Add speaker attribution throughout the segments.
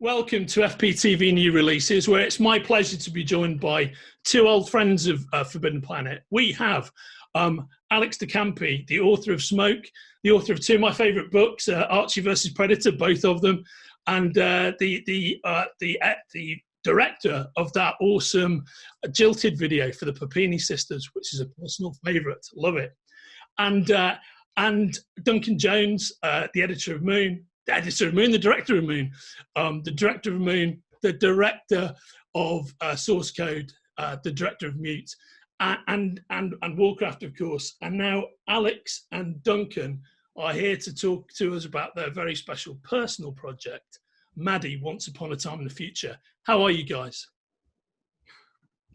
Speaker 1: Welcome to FPTV New Releases, where it's my pleasure to be joined by two old friends of Forbidden Planet. We have Alex de Campi, the author of Smoke, the author of two of my favourite books, Archie vs. Predator, both of them, and the director of that awesome Jilted video for the Papini sisters, which is a personal favourite. Love it. And Duncan Jones, the editor of Moon, the director of Moon, the director of Moon, the director of Source Code, the director of Mute, and Warcraft, of course. And now Alex and Duncan are here to talk to us about their very special personal project, Madi, Once Upon a Time in the Future. How are you guys?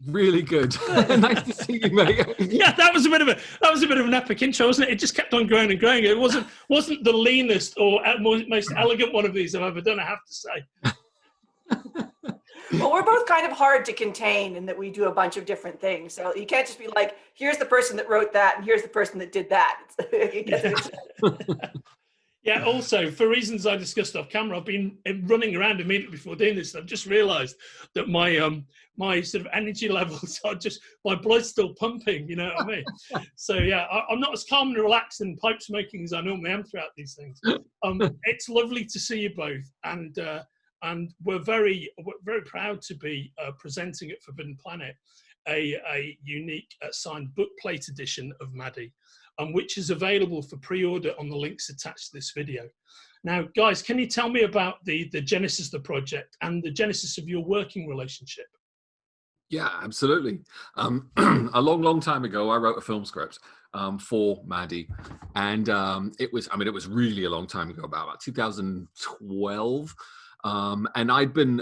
Speaker 2: Really good. Nice to see you, mate.
Speaker 1: Yeah, that was a bit of an epic intro, wasn't it? It just kept on growing and growing. It wasn't the leanest or most elegant one of these I've ever done, I have to say.
Speaker 3: Well, we're both kind of hard to contain in that we do a bunch of different things. So you can't just be like, here's the person that wrote that and here's the person that did that.
Speaker 1: Yeah, also, for reasons I discussed off camera, I've been running around immediately before doing this, and I've just realised that my sort of energy levels are just, my blood's still pumping, you know what I mean? So yeah, I'm not as calm and relaxed and pipe smoking as I normally am throughout these things. It's lovely to see you both, and we're very proud to be presenting at Forbidden Planet a unique signed book plate edition of Madi, which is available for pre-order on the links attached to this video. Now, guys, can you tell me about the genesis of the project and the genesis of your working relationship?
Speaker 2: Yeah, absolutely. A long time ago, I wrote a film script for Madi, and it was really a long time ago, about 2012. And I'd been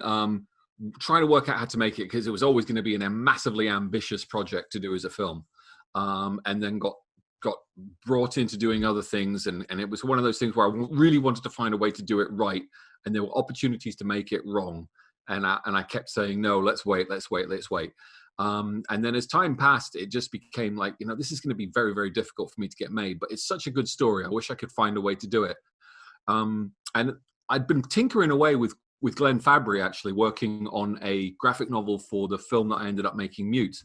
Speaker 2: trying to work out how to make it because it was always going to be a massively ambitious project to do as a film, and then got brought into doing other things, and it was one of those things where I really wanted to find a way to do it right, and there were opportunities to make it wrong, and I kept saying, no, let's wait. And then as time passed, it just became like, this is going to be very, very difficult for me to get made, but it's such a good story. I wish I could find a way to do it. And I'd been tinkering away with Glenn Fabry, actually working on a graphic novel for the film that I ended up making, Mute.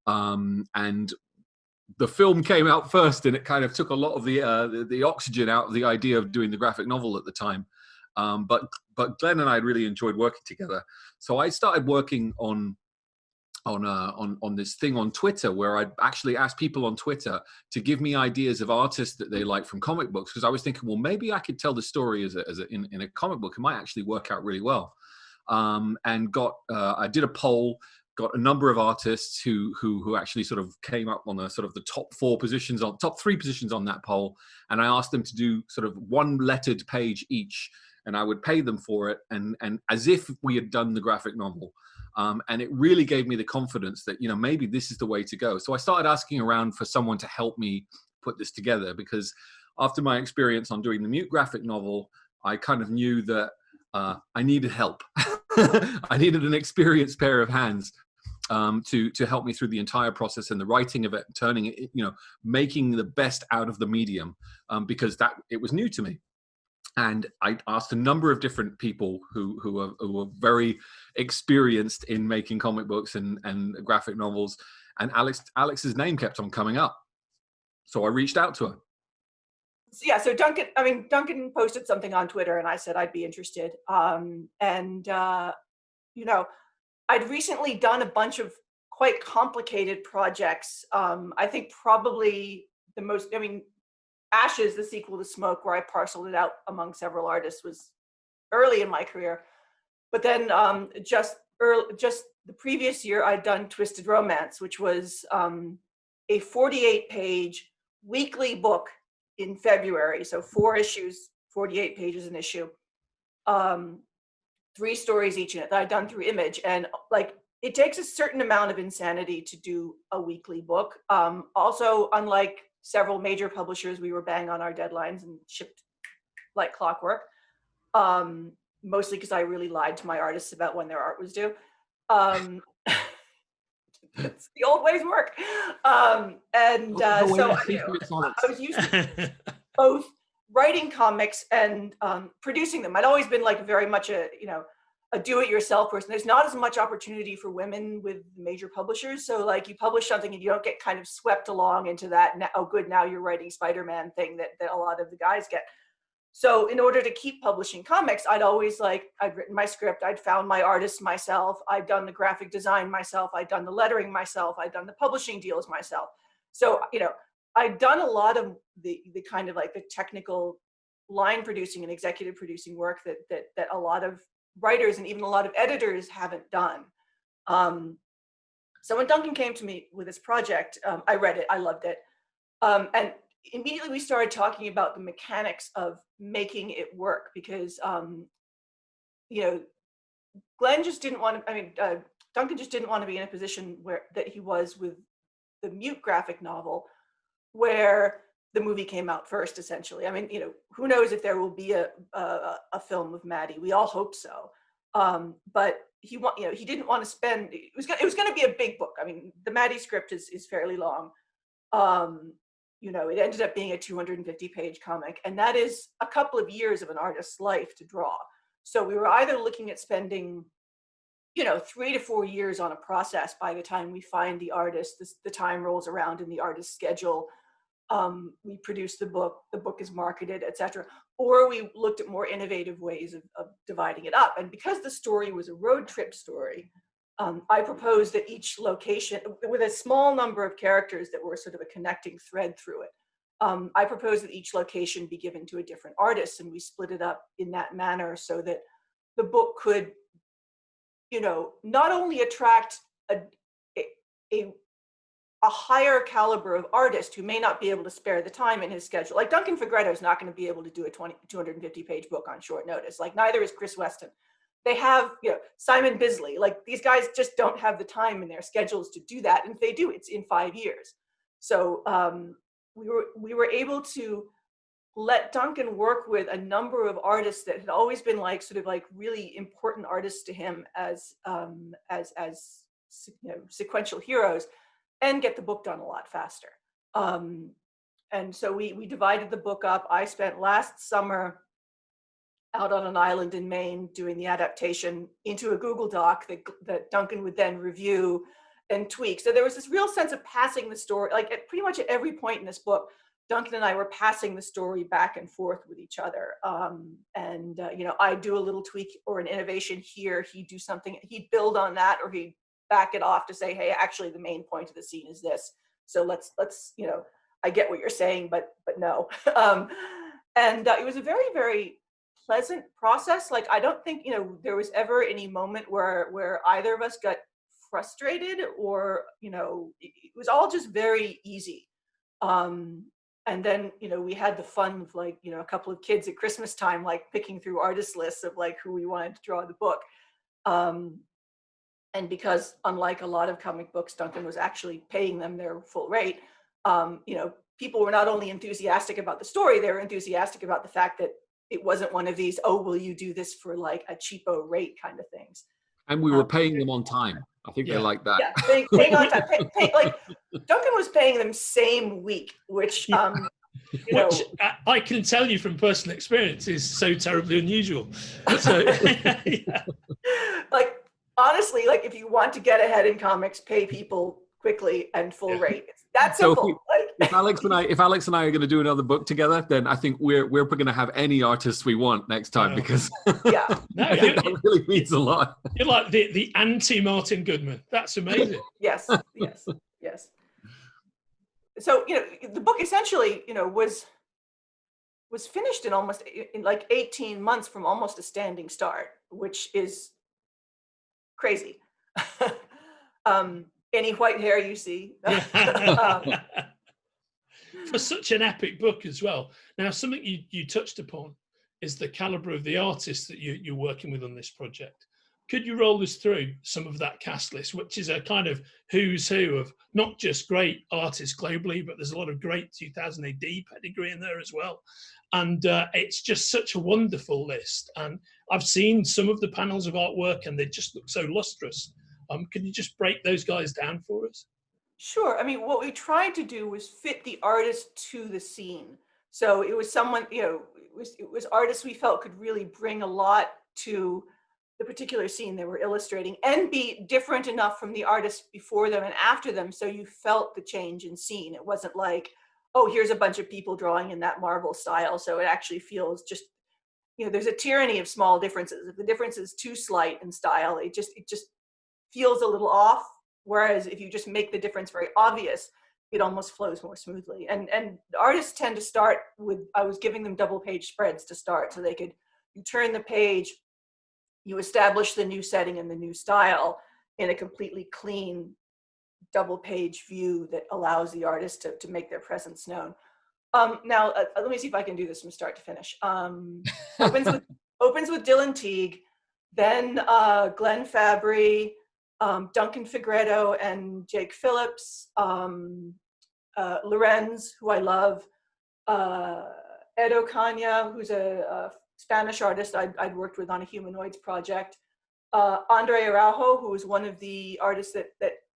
Speaker 2: And the film came out first, and it kind of took a lot of the oxygen out of the idea of doing the graphic novel at the time. But Glenn and I really enjoyed working together. So I started working on this thing on Twitter, where I'd actually asked people on Twitter to give me ideas of artists that they like from comic books, because I was thinking, well, maybe I could tell the story in a comic book. It might actually work out really well. And I did a poll. Got a number of artists who actually sort of came up on the sort of the top three positions on that poll, and I asked them to do sort of one lettered page each, and I would pay them for it, and as if we had done the graphic novel, and it really gave me the confidence that maybe this is the way to go. So I started asking around for someone to help me put this together, because after my experience on doing the Mute graphic novel, I kind of knew that I needed help. I needed an experienced pair of hands to help me through the entire process and the writing of it, turning it, making the best out of the medium, because it was new to me. And I asked a number of different people who were very experienced in making comic books and graphic novels, and Alex's name kept on coming up. So I reached out to her.
Speaker 3: Yeah, so Duncan posted something on Twitter, and I said I'd be interested. I'd recently done a bunch of quite complicated projects. I think probably the most, Ashes, the sequel to Smoke, where I parceled it out among several artists, was early in my career. But then just the previous year, I'd done Twisted Romance, which was a 48-page weekly book in February. So 4 issues, 48 pages an issue. 3 stories each in it that I'd done through Image. And it takes a certain amount of insanity to do a weekly book. Also, unlike several major publishers, we were bang on our deadlines and shipped like clockwork. Mostly because I really lied to my artists about when their art was due. It's the old ways work. So I was used to both writing comics and producing them. I'd always been very much a a do-it-yourself person. There's not as much opportunity for women with major publishers. So like you publish something and you don't get kind of swept along into that, oh good, now you're writing Spider-Man thing that a lot of the guys get. So in order to keep publishing comics, I'd always I'd written my script, I'd found my artists myself, I'd done the graphic design myself, I'd done the lettering myself, I'd done the publishing deals myself. So, I'd done a lot of the kind of like the technical line producing and executive producing work that a lot of writers and even a lot of editors haven't done. So when Duncan came to me with this project, I read it, I loved it. And immediately we started talking about the mechanics of making it work because, Glenn just didn't want to, Duncan just didn't want to be in a position that he was with the Mute graphic novel, where the movie came out first, essentially. I mean, who knows if there will be a film of Madi? We all hope so. But he didn't want to spend. It was going to be a big book. I mean, the Madi script is fairly long. It ended up being a 250-page comic, and that is a couple of years of an artist's life to draw. So we were either looking at spending 3 to 4 years on a process by the time we find the artist, the time rolls around in the artist's schedule, we produce the book is marketed, etc. Or we looked at more innovative ways of dividing it up. And because the story was a road trip story, I proposed that each location, with a small number of characters that were sort of a connecting thread through it, I proposed that each location be given to a different artist, and we split it up in that manner so that the book could not only attract a higher caliber of artist who may not be able to spare the time in his schedule. Like Duncan Fagretto is not going to be able to do a 250-page book on short notice. Like neither is Chris Weston. They have, Simon Bisley. Like these guys just don't have the time in their schedules to do that. And if they do, it's in 5 years. So we were able to let Duncan work with a number of artists that had always been really important artists to him as sequential heroes, and get the book done a lot faster. And so we divided the book up. I spent last summer out on an island in Maine doing the adaptation into a Google Doc that Duncan would then review and tweak. So there was this real sense of passing the story, pretty much at every point in this book, Duncan and I were passing the story back and forth with each other. I do a little tweak or an innovation here, he'd do something, he'd build on that, or he'd back it off to say, hey, actually the main point of the scene is this. So let's I get what you're saying, but no. It was a very, very pleasant process. Like, I don't think, there was ever any moment where either of us got frustrated or, it was all just very easy. And then, we had the fun of a couple of kids at Christmas time, picking through artist lists of who we wanted to draw the book. And because unlike a lot of comic books, Duncan was actually paying them their full rate, people were not only enthusiastic about the story, they were enthusiastic about the fact that it wasn't one of these, oh, will you do this for a cheapo rate kind of things. And
Speaker 2: we were paying them on time. I think they like that.
Speaker 3: Yeah, paying on time. Duncan was paying them same week, which,
Speaker 1: which I can tell you from personal experience is so terribly unusual. So, yeah.
Speaker 3: Honestly, if you want to get ahead in comics, pay people quickly and full rate. It's that simple.
Speaker 2: If Alex and I are going to do another book together, then I think we're going to have any artists we want next time, because I think that really means a lot.
Speaker 1: You're like the anti-Martin Goodman. That's amazing.
Speaker 3: Yes. So the book essentially was finished in 18 months from almost a standing start, which is crazy. Any white hair you see.
Speaker 1: For such an epic book as well. Now, something you touched upon is the caliber of the artists that you're working with on this project. Could you roll us through some of that cast list, which is a kind of who's who of not just great artists globally, but there's a lot of great 2000 AD pedigree in there as well. And it's just such a wonderful list. And I've seen some of the panels of artwork and they just look so lustrous. Can you just break those guys down for us?
Speaker 3: Sure. I mean, what we tried to do was fit the artist to the scene. So it was someone, it was artists we felt could really bring a lot to the particular scene they were illustrating, and be different enough from the artists before them and after them, so you felt the change in scene. It wasn't like, oh, here's a bunch of people drawing in that Marvel style, so it actually feels just, there's a tyranny of small differences. If the difference is too slight in style, it just feels a little off. Whereas if you just make the difference very obvious, it almost flows more smoothly. And artists tend to start with, I was giving them double page spreads to start, so you turn the page, you establish the new setting and the new style in a completely clean double page view that allows the artist to make their presence known. Now, let me see if I can do this from start to finish. Opens with Dylan Teague, then Glenn Fabry, Duncan Fegredo and Jake Phillips, Lorenz, who I love, Ed Ocaña, who's a Spanish artist I'd worked with on a humanoids project, Andre Araujo, who was one of the artists that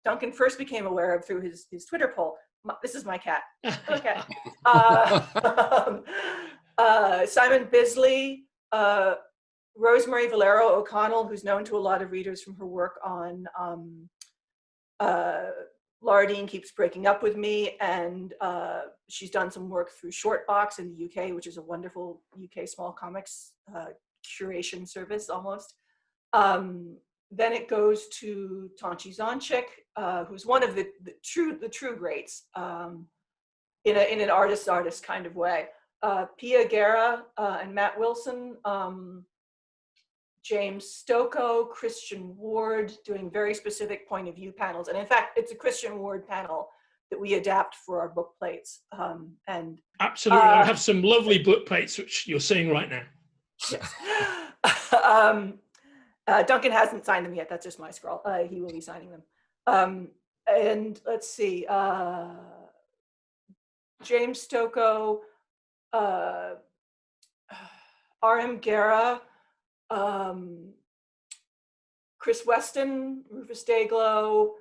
Speaker 3: Duncan first became aware of through his Twitter poll. This is my cat. Okay. Simon Bisley, Rosemary Valero-O'Connell, who's known to a lot of readers from her work on Laura Dean Keeps Breaking Up With Me, and she's done some work through Shortbox in the UK, which is a wonderful UK small comics curation service almost. Then it goes to Tonchi Zonchik, who's one of the true greats in an artist kind of way. Pia Guerra and Matt Wilson, James Stocco, Christian Ward, doing very specific point of view panels. And in fact, it's a Christian Ward panel that we adapt for our book plates. And
Speaker 1: absolutely, I have some lovely book plates, which you're seeing right now.
Speaker 3: Yes. Duncan hasn't signed them yet. That's just my scrawl. He will be signing them. And let's see, James Stocco, R.M. Guerra, Chris Weston, Rufus Dayglow,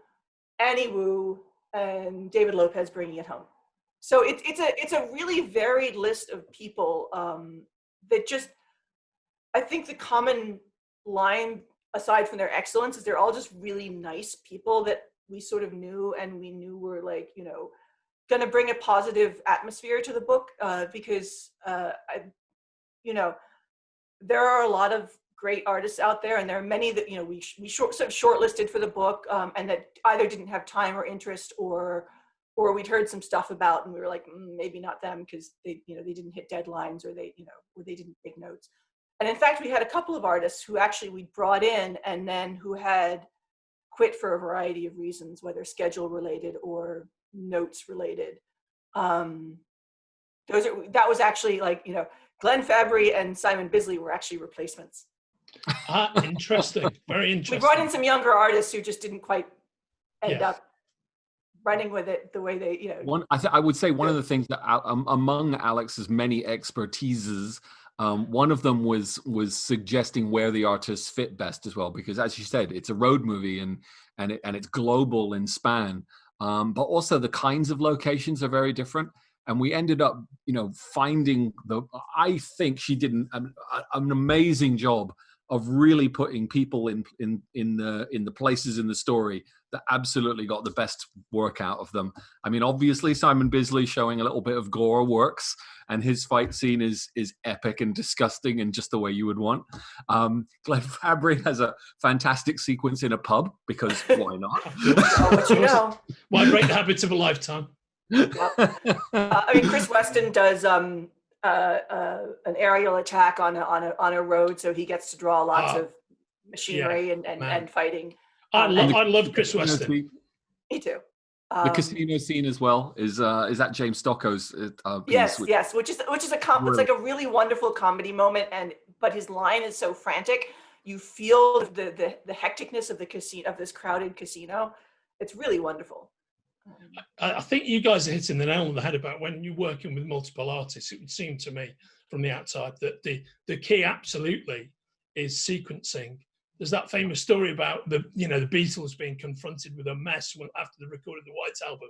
Speaker 3: Annie Wu, and David Lopez bringing it home. So it's a really varied list of people that just, I think the common line, aside from their excellence, is they're all just really nice people that we sort of knew, and we knew were like, going to bring a positive atmosphere to the book, because there are a lot of great artists out there, and there are many that we sort of shortlisted for the book, and that either didn't have time or interest, or we'd heard some stuff about, and we were like, maybe not them because they didn't hit deadlines, or they didn't take notes. And in fact, we had a couple of artists who actually we brought in and then who had quit for a variety of reasons, whether schedule related or notes related. That was actually like, Glenn Fabry and Simon Bisley were actually replacements.
Speaker 1: Interesting. Very interesting.
Speaker 3: We brought in some younger artists who just didn't quite end up running with it the way they,
Speaker 2: I would say one of the things that among Alex's many expertises, one of them was suggesting where the artists fit best as well, because as you said, it's a road movie and it's global in span, but also the kinds of locations are very different. And we ended up, finding I think she did an amazing job of really putting people in the places in the story that absolutely got the best work out of them. I mean, obviously Simon Bisley showing a little bit of gore works, and his fight scene is epic and disgusting and just the way you would want. Glenn Fabry has a fantastic sequence in a pub, because why not?
Speaker 1: Why break the habits of a lifetime?
Speaker 3: I mean, Chris Weston does an aerial attack on a road, so he gets to draw lots of machinery and fighting.
Speaker 1: I love Chris Weston.
Speaker 3: Me too.
Speaker 2: The casino scene as well is that James Stocco's piece?
Speaker 3: Yes, which is it's like a really wonderful comedy moment, but his line is so frantic. You feel the hecticness of the casino, of this crowded casino. It's really wonderful.
Speaker 1: I think you guys are hitting the nail on the head about when you're working with multiple artists. It would seem to me from the outside that the key absolutely is sequencing. There's that famous story about the Beatles being confronted with a mess after they recorded the White Album,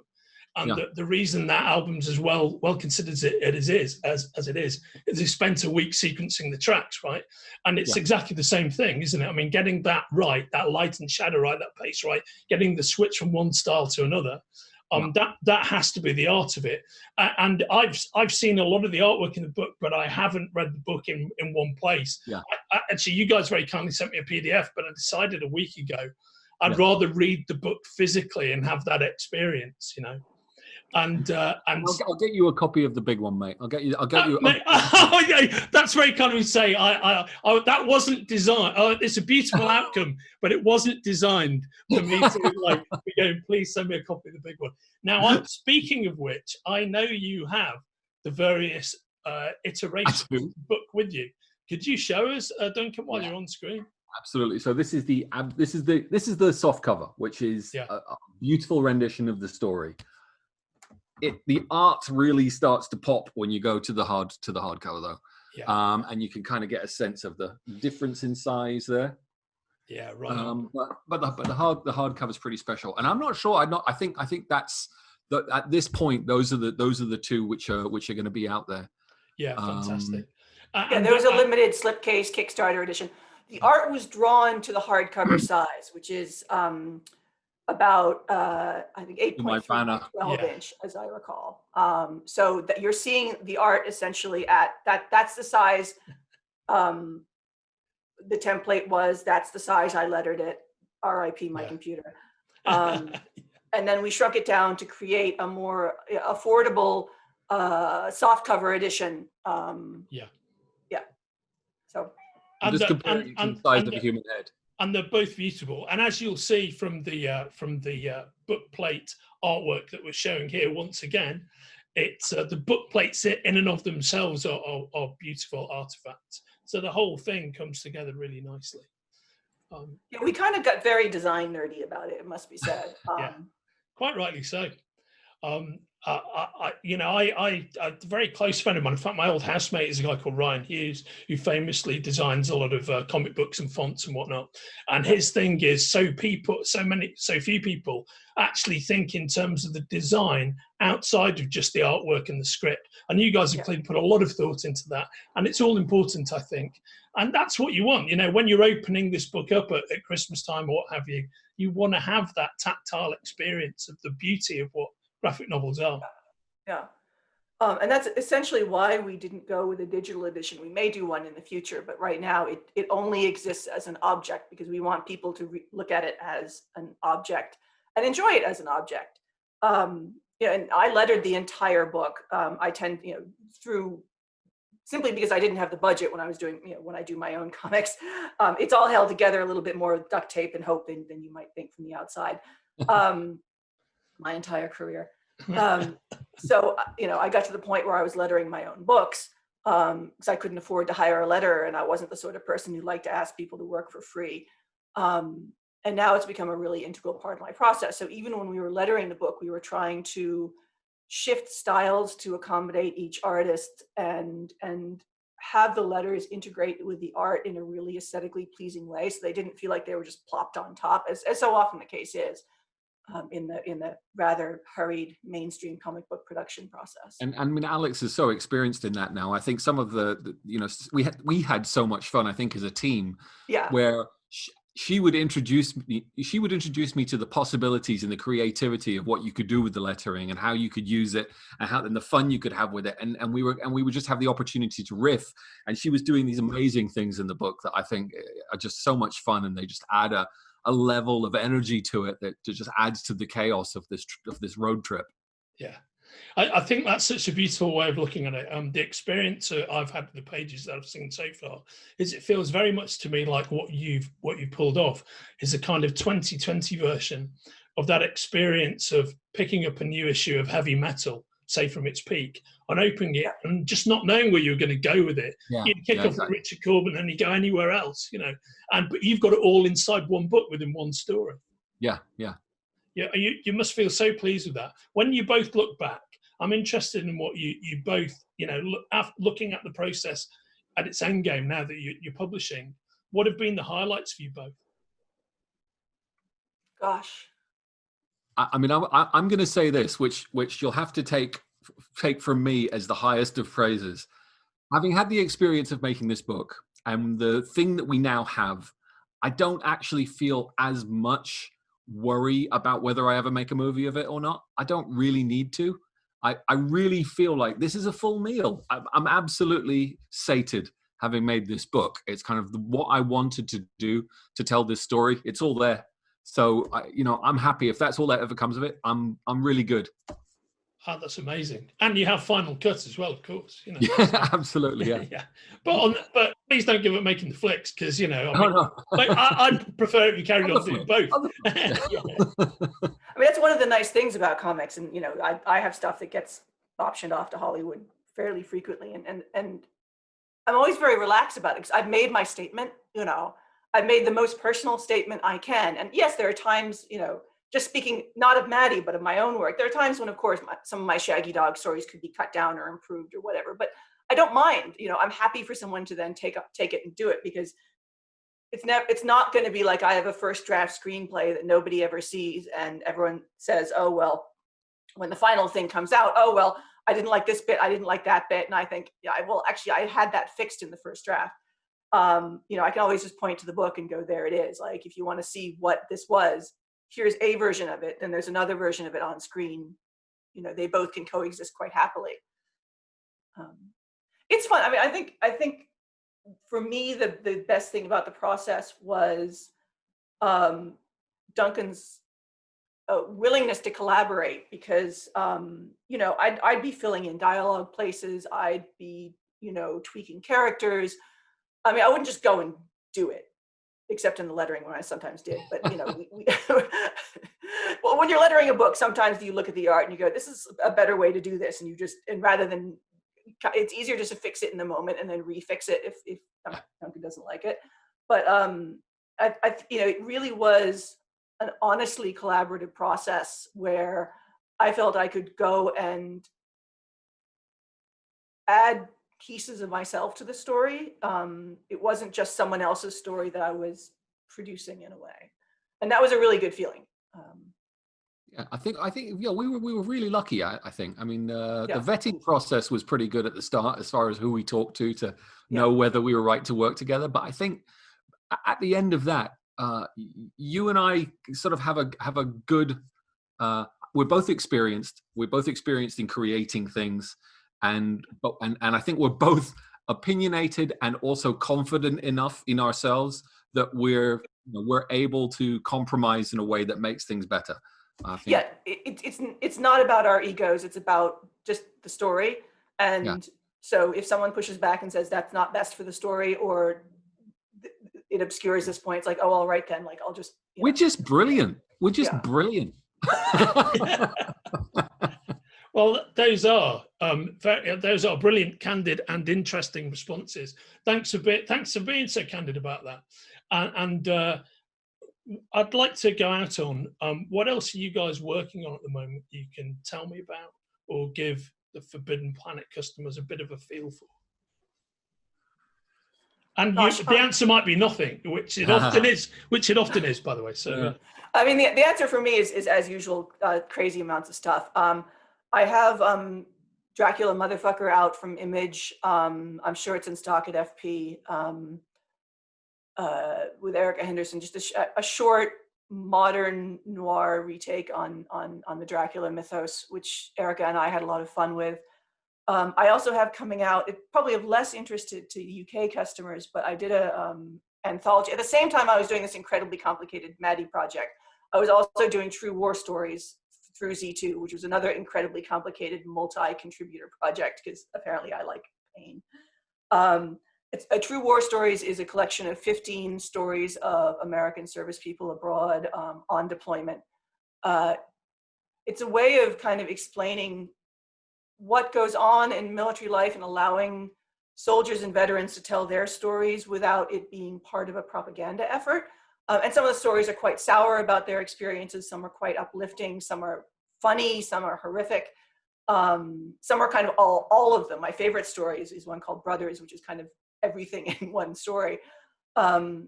Speaker 1: And the reason that album's as well considered as it is they spent a week sequencing the tracks, right? And it's exactly the same thing, isn't it? I mean, getting that right, that light and shadow right, that pace right, getting the switch from one style to another, that has to be the art of it. And I've seen a lot of the artwork in the book, but I haven't read the book in one place. Actually, you guys very kindly sent me a PDF, but I decided a week ago I'd rather read the book physically and have that experience, you know. And
Speaker 2: I'll get you a copy of the big one, mate. I'll get you.
Speaker 1: Mate, that's very kind of you to say. That wasn't designed. It's a beautiful outcome, but it wasn't designed for me to like be going, please send me a copy of the big one. Now, speaking of which, I know you have the various iterations of the book with you. Could you show us, Duncan, while you're on screen?
Speaker 2: Absolutely. So this is the soft cover, which is a beautiful rendition of the story. The art really starts to pop when you go to the hardcover, though, and you can kind of get a sense of the difference in size there.
Speaker 1: Yeah, right.
Speaker 2: But the hardcover is pretty special, and I'm not sure. I think that's at this point those are the two which are going to be out there.
Speaker 1: Yeah, fantastic.
Speaker 3: There was a limited slipcase Kickstarter edition. The art was drawn to the hardcover size, which is about I think 8.3 12 inch, as I recall. So that you're seeing the art essentially at that's the size the template was. That's the size I lettered it. RIP my computer. And then we shrunk it down to create a more affordable soft cover edition. So
Speaker 2: just comparing to the size of a human head.
Speaker 1: And they're both beautiful. And as you'll see from the book plate artwork that we're showing here, once again, it's the book plates in and of themselves are beautiful artifacts. So the whole thing comes together really nicely.
Speaker 3: We kind of got very design nerdy about it, it must be said.
Speaker 1: Quite rightly so. A very close friend of mine, in fact, my old housemate is a guy called Ryan Hughes, who famously designs a lot of comic books and fonts and whatnot. And his thing is so few people actually think in terms of the design outside of just the artwork and the script. And you guys have clearly put a lot of thought into that. And it's all important, I think. And that's what you want. You know, when you're opening this book up at Christmas time or what have you, you want to have that tactile experience of the beauty of what graphic novels are.
Speaker 3: And that's essentially why we didn't go with a digital edition. We may do one in the future, but right now it only exists as an object because we want people to look at it as an object and enjoy it as an object. And I lettered the entire book. I tend, through simply because I didn't have the budget when I was doing, when I do my own comics. It's all held together a little bit more with duct tape and hope than you might think from the outside. My entire career. So, I got to the point where I was lettering my own books because I couldn't afford to hire a letterer, and I wasn't the sort of person who liked to ask people to work for free. And now it's become a really integral part of my process. So even when we were lettering the book, we were trying to shift styles to accommodate each artist and have the letters integrate with the art in a really aesthetically pleasing way, so they didn't feel like they were just plopped on top, as so often the case is. In the rather hurried mainstream comic book production process. And
Speaker 2: I mean, Alex is so experienced in that now. I think some of we had so much fun, I think, as a team. Where she would introduce me to the possibilities and the creativity of what you could do with the lettering and how you could use it and the fun you could have with it. And we would just have the opportunity to riff. And she was doing these amazing things in the book that I think are just so much fun, and they just add a level of energy to it that just adds to the chaos of this road trip.
Speaker 1: Yeah, I think that's such a beautiful way of looking at it. The experience I've had with the pages that I've seen so far is it feels very much to me like what you've pulled off is a kind of 2020 version of that experience of picking up a new issue of heavy metal, say from its peak, and opening it and just not knowing where you're going to go with it. You'd kick off with Richard Corbin and you go anywhere else, but you've got it all inside one book within one story. Yeah, you must feel so pleased with that. When you both look back, I'm interested in what you both, looking at the process at its end game now that you're publishing, what have been the highlights for you both?
Speaker 3: Gosh.
Speaker 2: I mean, I'm going to say this, which you'll have to take from me as the highest of praises. Having had the experience of making this book and the thing that we now have, I don't actually feel as much worry about whether I ever make a movie of it or not. I don't really need to. I really feel like this is a full meal. I'm absolutely sated having made this book. It's kind of what I wanted to do to tell this story. It's all there. So, I'm happy if that's all that ever comes of it. I'm really good.
Speaker 1: Oh, that's amazing. And you have final cuts as well, of course.
Speaker 2: Yeah, absolutely. Yeah.
Speaker 1: Yeah. But please don't give up making the flicks, because
Speaker 2: No.
Speaker 1: like, I'd prefer if you carried on doing both.
Speaker 3: Yeah. I mean, that's one of the nice things about comics, and I have stuff that gets optioned off to Hollywood fairly frequently, and I'm always very relaxed about it because I've made my statement. I've made the most personal statement I can, and yes, there are times, just speaking not of Madi, but of my own work, there are times when, of course, some of my Shaggy Dog stories could be cut down or improved or whatever, but I don't mind. I'm happy for someone to then take it and do it, because it's not going to be like I have a first draft screenplay that nobody ever sees and everyone says, oh, well, when the final thing comes out, oh, well, I didn't like this bit, I didn't like that bit. And I think, yeah, well, actually, I had that fixed in the first draft. I can always just point to the book and go, there it is. Like, if you want to see what this was, here's a version of it, then there's another version of it on screen. They both can coexist quite happily. It's fun. I mean, I think for me, the best thing about the process was Duncan's willingness to collaborate, because I'd be filling in dialogue places, I'd be tweaking characters. I mean, I wouldn't just go and do it, except in the lettering when I sometimes did. But well, when you're lettering a book, sometimes you look at the art and you go, this is a better way to do this, and rather than, it's easier just to fix it in the moment and then refix it if Duncan doesn't like it. But it really was an honestly collaborative process where I felt I could go and add pieces of myself to the story. It wasn't just someone else's story that I was producing in a way, and that was a really good feeling.
Speaker 2: Yeah, I think we were really lucky. I think. I mean, the vetting process was pretty good at the start as far as who we talked to know whether we were right to work together. But I think at the end of that, you and I sort of have a good. We're both experienced. We're both experienced in creating things, and I think we're both opinionated and also confident enough in ourselves that we're able to compromise in a way that makes things better.
Speaker 3: Yeah, it's not about our egos. It's about just the story. And so if someone pushes back and says that's not best for the story, or it obscures this point, it's like, oh, all right then. Like, I'll just.
Speaker 2: We're just brilliant. We're just brilliant.
Speaker 1: Well, those are brilliant, candid, and interesting responses. Thanks for being so candid about that. And I'd like to go out on what else are you guys working on at the moment you can tell me about, or give the Forbidden Planet customers a bit of a feel for? And the answer might be nothing, which it often is. Which it often is, by the way. So,
Speaker 3: I mean, the answer for me is as usual, crazy amounts of stuff. I have Dracula Motherfucker out from Image. I'm sure it's in stock at FP. With Erica Henderson, just a short modern noir retake on the Dracula mythos, which Erica and I had a lot of fun with. I also have coming out, it probably of less interest to UK customers, but I did a anthology. At the same time I was doing this incredibly complicated Madi project, I was also doing True War Stories through Z2, which was another incredibly complicated multi-contributor project, because apparently I like pain. A True War Stories is a collection of 15 stories of American service people abroad on deployment. It's a way of kind of explaining what goes on in military life and allowing soldiers and veterans to tell their stories without it being part of a propaganda effort. And some of the stories are quite sour about their experiences. Some are quite uplifting. Some are funny. Some are horrific. Some are kind of all of them. My favorite story is one called Brothers, which is kind of everything in one story. And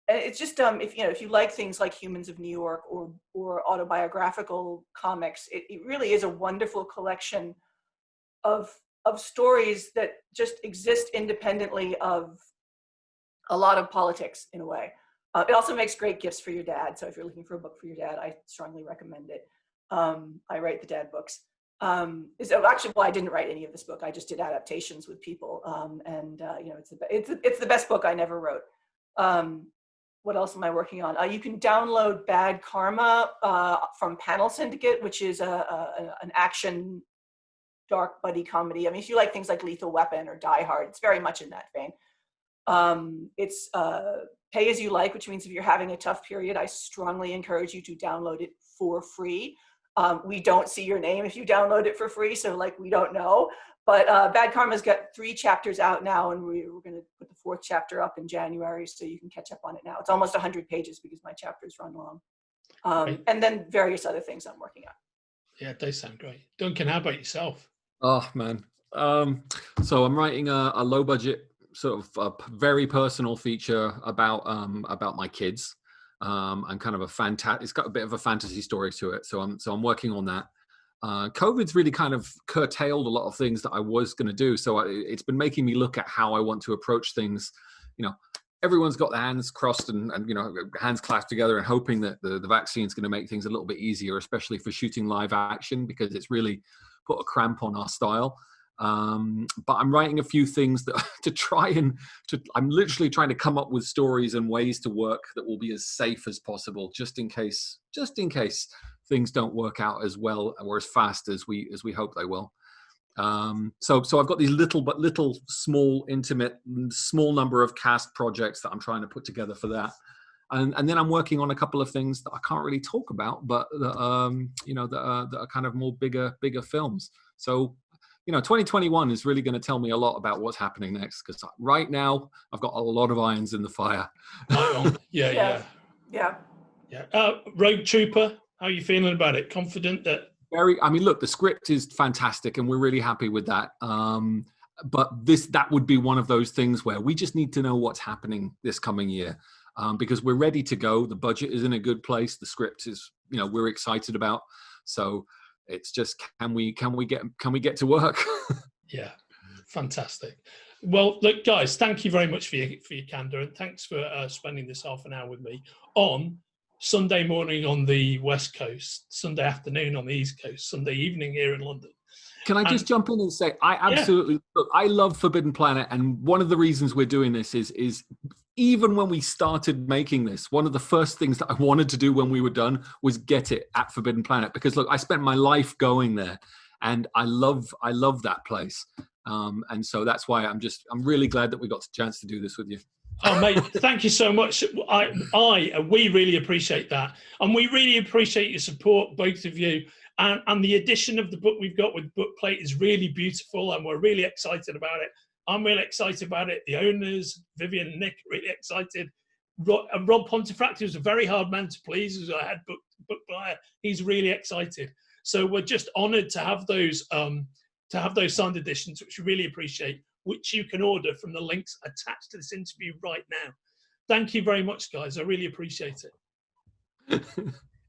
Speaker 3: it's just if you like things like Humans of New York or autobiographical comics, it really is a wonderful collection of stories that just exist independently of a lot of politics in a way. It also makes great gifts for your dad. So if you're looking for a book for your dad, I strongly recommend it. I write the dad books. Actually, well, I didn't write any of this book. I just did adaptations with people, it's the best book I never wrote. What else am I working on? You can download Bad Karma from Panel Syndicate, which is an action dark buddy comedy. I mean, if you like things like Lethal Weapon or Die Hard, it's very much in that vein. It's pay as you like, which means if you're having a tough period, I strongly encourage you to download it for free. We don't see your name if you download it for free, so like we don't know. But Bad Karma's got 3 chapters out now, and we're going to put the 4th chapter up in January, so you can catch up on it now. It's almost 100 pages because my chapters run long. And then various other things I'm working on.
Speaker 1: Yeah, they sound great. Duncan, how about yourself?
Speaker 2: Oh man, so I'm writing a low budget sort of a very personal feature about my kids, and kind of it's got a bit of a fantasy story to it. So I'm working on that. COVID's really kind of curtailed a lot of things that I was going to do. So it's been making me look at how I want to approach things. Everyone's got their hands crossed and hands clasped together and hoping that the vaccine is going to make things a little bit easier, especially for shooting live action, because it's really put a cramp on our style. But I'm writing a few things that I'm literally trying to come up with stories and ways to work that will be as safe as possible, just in case things don't work out as well or as fast as we hope they will. So I've got these little small intimate small number of cast projects that I'm trying to put together for that. And then I'm working on a couple of things that I can't really talk about, but that are kind of more bigger films. So 2021 is really going to tell me a lot about what's happening next, because right now I've got a lot of irons in the fire.
Speaker 1: Yeah. Rogue Trooper, how are you feeling about it? Confident that?
Speaker 2: Look, the script is fantastic and we're really happy with that. But that would be one of those things where we just need to know what's happening this coming year, because we're ready to go. The budget is in a good place. The script is, we're excited about. So it's just, can we get to work?
Speaker 1: Yeah, fantastic. Well, look, guys, thank you very much for your candor, and thanks for spending this half an hour with me on Sunday morning on the West Coast, Sunday afternoon on the East Coast, Sunday evening here in London.
Speaker 2: Can I just jump in and say, look, I love Forbidden Planet, and one of the reasons we're doing this is even when we started making this, one of the first things that I wanted to do when we were done was get it at Forbidden Planet, because look, I spent my life going there, and I love that place, and so that's why I'm really glad that we got the chance to do this with you.
Speaker 1: Oh, mate, thank you so much. We really appreciate that. And we really appreciate your support, both of you. And the addition of the book we've got with Bookplate is really beautiful, and we're really excited about it. I'm really excited about it. The owners, Vivian and Nick, are really excited. Rob Pontefract, who's a very hard man to please, who's a head book buyer, he's really excited. So we're just honoured to have those signed editions, which we really appreciate, which you can order from the links attached to this interview right now. Thank you very much, guys. I really appreciate it.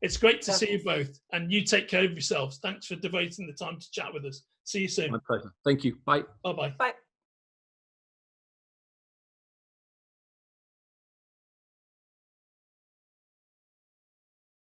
Speaker 1: It's great to see you both, and you take care of yourselves. Thanks for devoting the time to chat with us. See you soon.
Speaker 2: My pleasure. Thank you. Bye.
Speaker 1: Bye-bye.
Speaker 3: Bye.